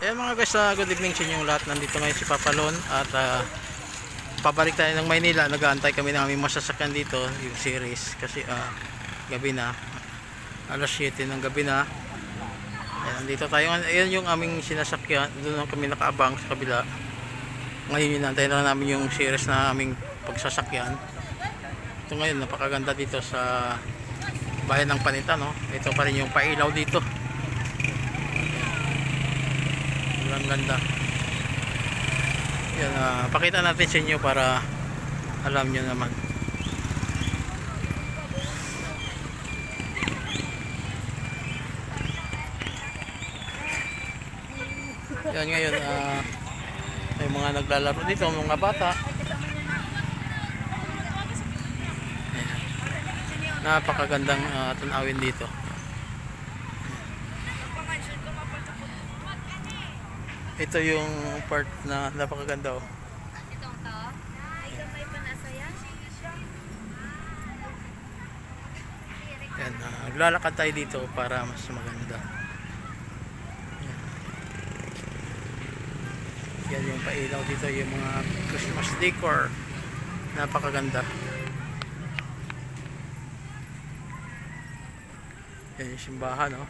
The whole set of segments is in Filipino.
Ayan mga guys, good evening sa inyong lahat. Nandito ngayon si Papalon at pabalik tayo ng Maynila. Nag-aantay kami ng aming masasakyan dito, yung series, kasi gabi na, alas 7 ng gabi na. Ayan, nandito tayo. Ayan yung aming sinasakyan, doon kami nakaabang sa kabila. Ngayon inantay na namin yung series na aming pagsasakyan. Ito ngayon, napakaganda dito sa bayan ng Panita, no? Ito pa rin yung pailaw dito. Ang ganda. Yan, pakita natin sa inyo para alam nyo naman. Yan ngayon, may mga naglalaro dito, mga bata. Ayan. Napakagandang tanawin dito. Ito yung part na napakaganda, oh. Itong to? Ay, gamay pa nasa yan. Yan, naglalakad tayo dito para mas maganda. Yan yung pailaw dito, yung mga Christmas decor. Napakaganda. Yan yung simbahan, oh.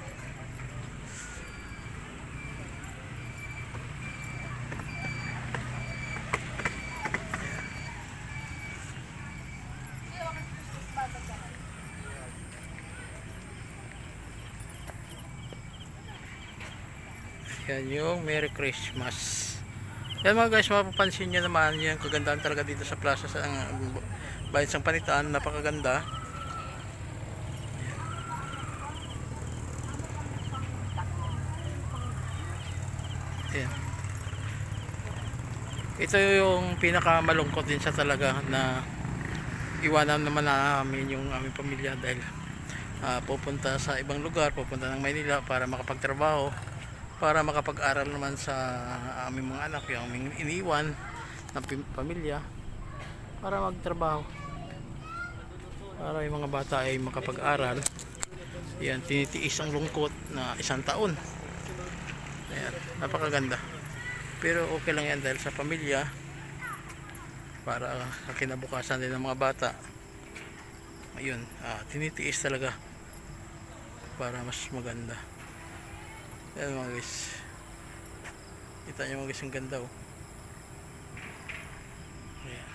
Yan yung Merry Christmas. Yan mga guys, mapapansin nyo naman yung kagandahan talaga dito sa plaza sa bayan ng Panitaan. Napakaganda. Yan. Ito yung pinakamalungkot din sa talaga na iwanan naman namin yung aming pamilya dahil pupunta sa ibang lugar, pupunta ng Maynila para makapagtrabaho, para makapag-aral naman sa aming mga anak, yung aming iniwan ng pamilya, para magtrabaho, para yung mga bata ay makapag-aral. Yan, tinitiis ang lungkot na 1 taon. Ayan, napakaganda. Pero okay lang yan dahil sa pamilya, para sa kinabukasan din ng mga bata. Ayun, tinitiis talaga para mas maganda. Ayan mga guys, kita nyo mga guys, ang ganda, oh. Ayan.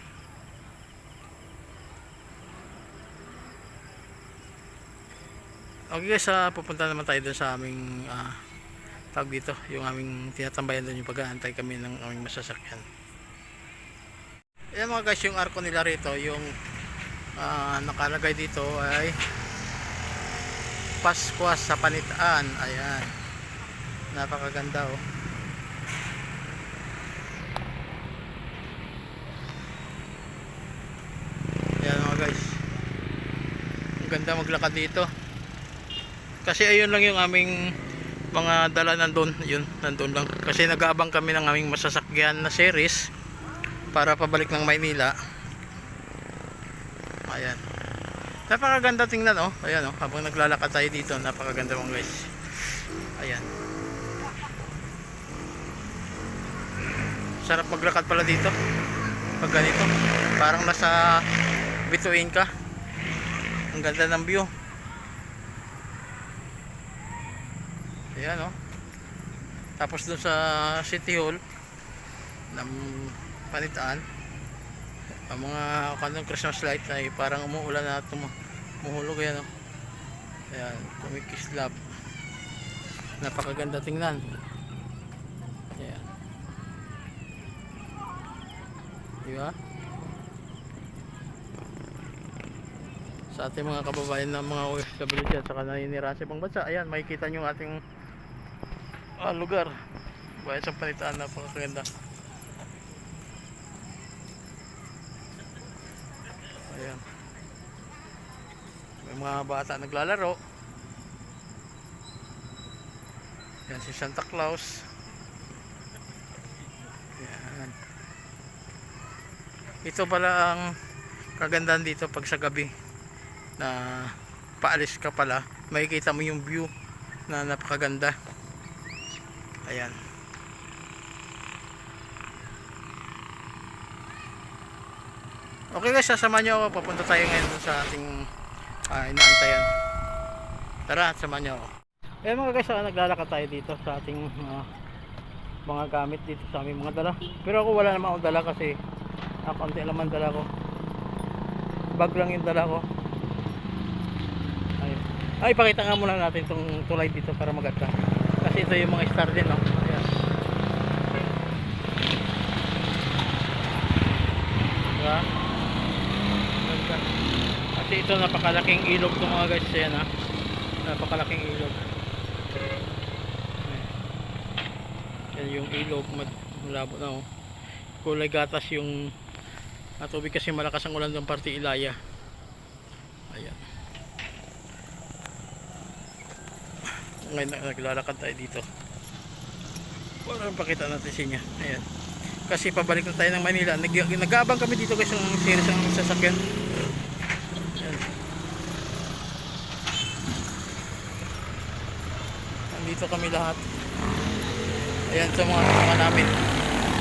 Okay guys, pupunta naman tayo dun sa aming tawag dito, yung aming tinatambayan dun, yung pag-aantay kami ng aming masasakyan. Ayan mga guys, yung arko nila rito, yung nakalagay dito ay Pasko sa Panitaan. Ayan, napakaganda, oh. Ayan mga guys, ang ganda maglakad dito kasi ayun lang yung aming mga dala nandun, yun, nandun lang kasi nag-aabang kami ng aming masasakyan na series para pabalik ng Maynila. Ayan, napakaganda tingnan, oh. Ayan, oh, habang naglalakad tayo dito, napakaganda mga guys. Ayan, sarap maglakad pala dito pag ganito, parang nasa bituin ka. Ang ganda ng view. Ayan, oh. Tapos dun sa City Hall ng Panitaan, ang mga kanong Christmas light ay parang umuulan na tumuhulog. Ayan, oh. Ayan, kumikislap. Napakaganda tingnan. Ayan, diba? Sa ating mga kababayan ng mga OFW dyan saka naninirahan sa ibang bansa, ayan, makikita nyo yung ating lugar, bayan sa Panitaan. Napakaganda. Ayan, may mga bata naglalaro. Yan si Santa Claus. Ayan. Ito pala ang kagandahan dito pag sa gabi na paalis ka pala, makikita mo yung view na napakaganda. Ayan, Okay guys, sasamahan nyo ako. Papunta tayo ngayon dun sa ating inaantayan. Tara, samahan nyo ako. Ayan mga guys, naglalakad tayo dito sa ating mga gamit dito sa aming mga dala. Pero ako wala naman akong dala kasi konti lang ang dala ko. Bag lang yung dala ko. Ay, pakita nga muna natin itong tulay dito para maganda. Kasi ito yung mga star din, no? Ayan. Diba? Ganda. Kasi ito napakalaking ilog ito mga guys. Ayan ha. Napakalaking ilog. Ayan yung ilog. Malabo na, oh. Kulay gatas yung tubig kasi malakas ang ulan ng parte Ilaya. Ayan. Ngayon naglalakad tayo dito para pakita natin sa inyo. Ayan. Kasi pabalik na tayo ng Manila. Nag-aabang kami dito guys ng series ng sasakyan. Ayan. Nandito kami lahat. Ayan sa mga namin.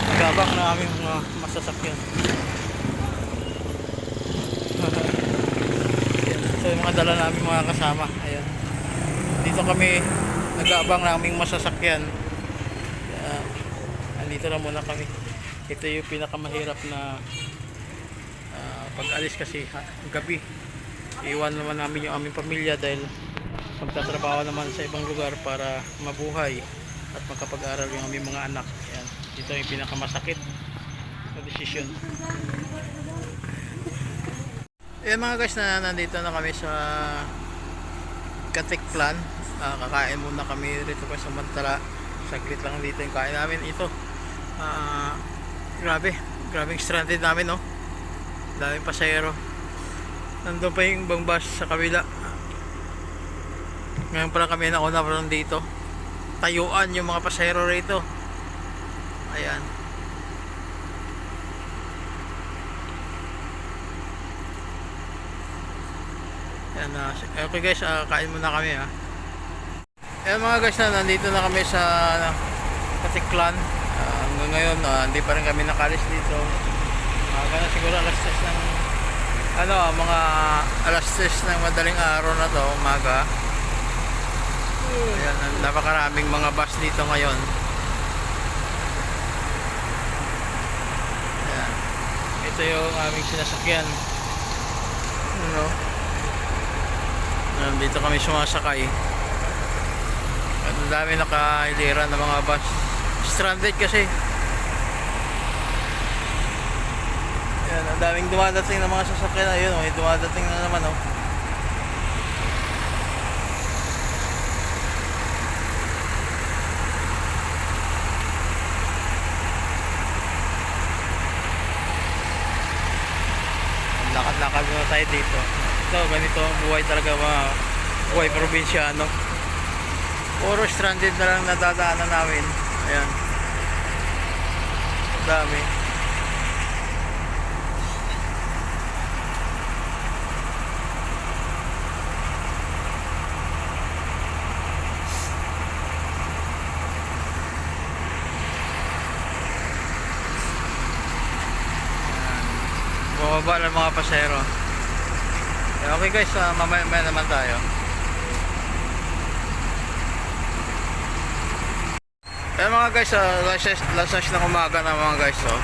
Nag-aabang na aming mga masasakyan. Ayan. So yung mga dala namin mga kasama. Ayan. Dito kami nag-aabang naming masasakyan. Andito na muna kami. Ito yung pinakamahirap na pag-alis kasi gabi. Iwan naman namin yung aming pamilya dahil magtatrabaho naman sa ibang lugar para mabuhay at makapag-aral yung aming mga anak. Ayan. Ito yung pinakamasakit na desisyon. Ayan mga guys, nandito na kami sa Katiklan. Kakain muna kami dito pa sa Mantala. Saglit lang dito yung kain namin. Ito grabing stranded namin, no? Daming pasahero. Nandun pa yung ibang bus sa kabila. Ngayon pala kami nauna parang dito. Tayuan yung mga pasahero rito. Ayan. Ayan, okay guys, kain muna kami ha. Ayan mga guys, nandito na kami sa Katiklan. Hanggang ngayon, hindi pa rin kami nakalis dito. Gana siguro alas 3 ng mga alas 3 ng madaling araw na to, umaga. Ayan, napakaraming mga bus dito ngayon. Ayan. Ito yung aming sinasakyan. Dito kami sumasakay. At ang dami nakahiliran ng mga bus. Stranded kasi. Ayan, ang daming dumadating ng mga sasakyan. Ayun, may dumadating na naman, oh. Lakad-lakad muna tayo dito. Ito, ganito ang buhay talaga, mga buhay probinsyano. Puro stranded na lang nadadaanan namin. Ayan. Dami. Bumaba ng mga pasero. Okay guys, mamaya naman tayo. Kaya mga guys, lasas ng umaga na mga guys, oh.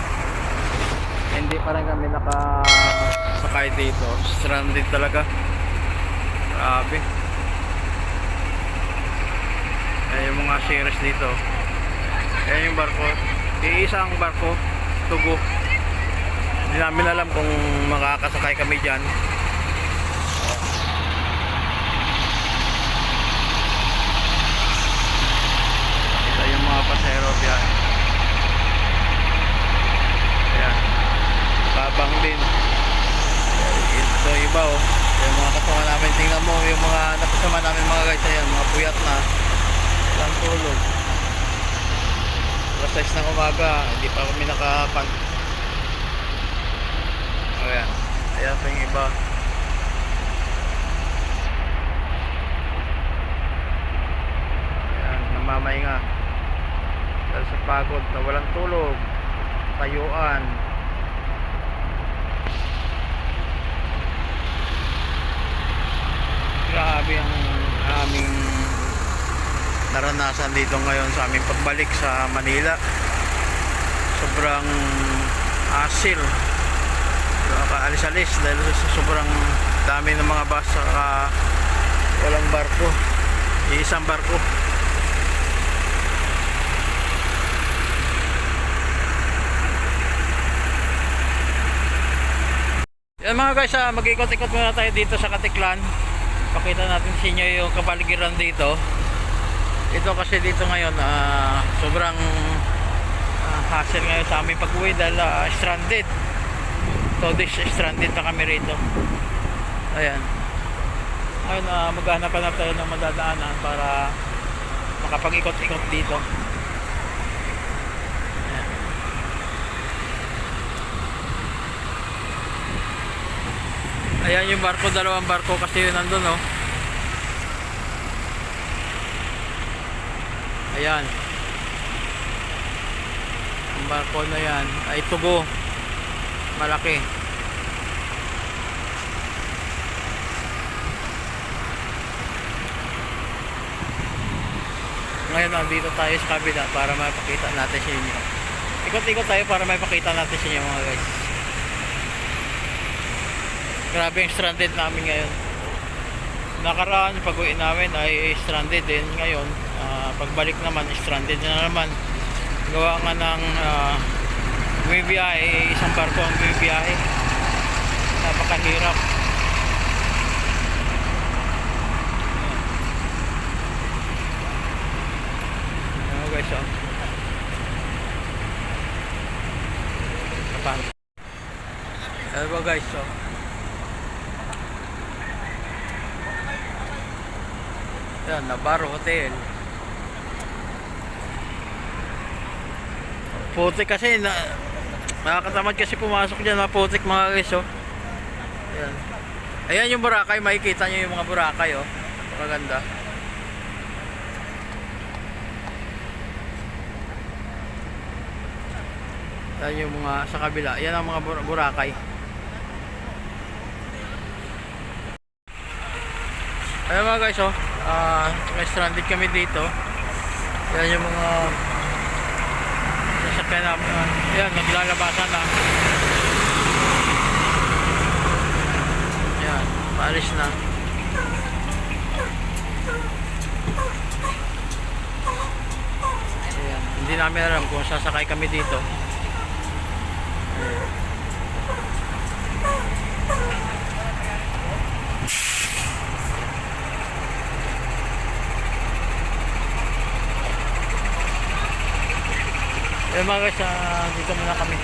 Hindi pa rin kami nakasakay dito. Stranded talaga. Grabe. Ayan yung mga series dito. Ayan yung barko. Iisang barko, tubo. Hindi namin alam kung makakasakay kami dyan. Ito yung mga pasero dyan. Ayan. Babang din. Ito iba, oh. Yung mga kasama namin, tingnan mo yung mga nakasama namin mga guys. Ayan, mga puyat na. Walang tulog. Alas 6 ng umaga, hindi pa kami nakapag. Ayan. Ayan pa yung iba. Ayan, namamahinga. Dahil sa pagod na walang tulog. Tayuan. Grabe ang aming naranasan dito ngayon sa aming pagbalik sa Manila. Sobrang asil, kaalis-alis dahil sa sobrang dami ng mga bus saka walang barko, isang barko. Yan mga guys, mag-ikot-ikot muna tayo dito sa Katiklan. Pakita natin sa inyo yung kapaligiran dito. Ito kasi dito ngayon sobrang hassle ngayon sa aming pag-uwi dahil stranded. 2 days stranded na kami rito. Ayan. Ngayon maghanap-hanap tayo ng madadaanan para makapag-ikot-ikot dito. Ayan yung barko, dalawang barko kasi yun nandun, oh. Ayan. Ang barko na yan ay tubo. Malaki. Ngayon nandito tayo sa kabila para mapakita natin sa inyo. Ikot-ikot tayo para mapakita natin sa inyo mga guys. Grabe yung stranded namin ngayon. Nakaraan pag-uwi namin ay stranded din. Ngayon pagbalik naman stranded na naman. Gawa nga ng bumibiyahe, isang barko ang bumibiyahe. Napakahirap. Ano guys, oh. Kapag. Ano ba guys, oh. Yan, Navarro Hotel. Putik kasi nakakatamad kasi pumasok dyan, mga putik mga guys, oh. Ayan. Ayan yung Boracay, makikita nyo yung mga Boracay, oh. Maganda. Ayan yung mga sa kabila. Ayan ang mga Boracay. Ayan mga guys, oh. Stranded kami dito. Ayan yung mga sasakyan na, ayan, naglalabasan na. Ayan, paalis na. Ayan, hindi namin alam kung sasakay kami dito. Ayan. Ayan mga guys, dito muna kami.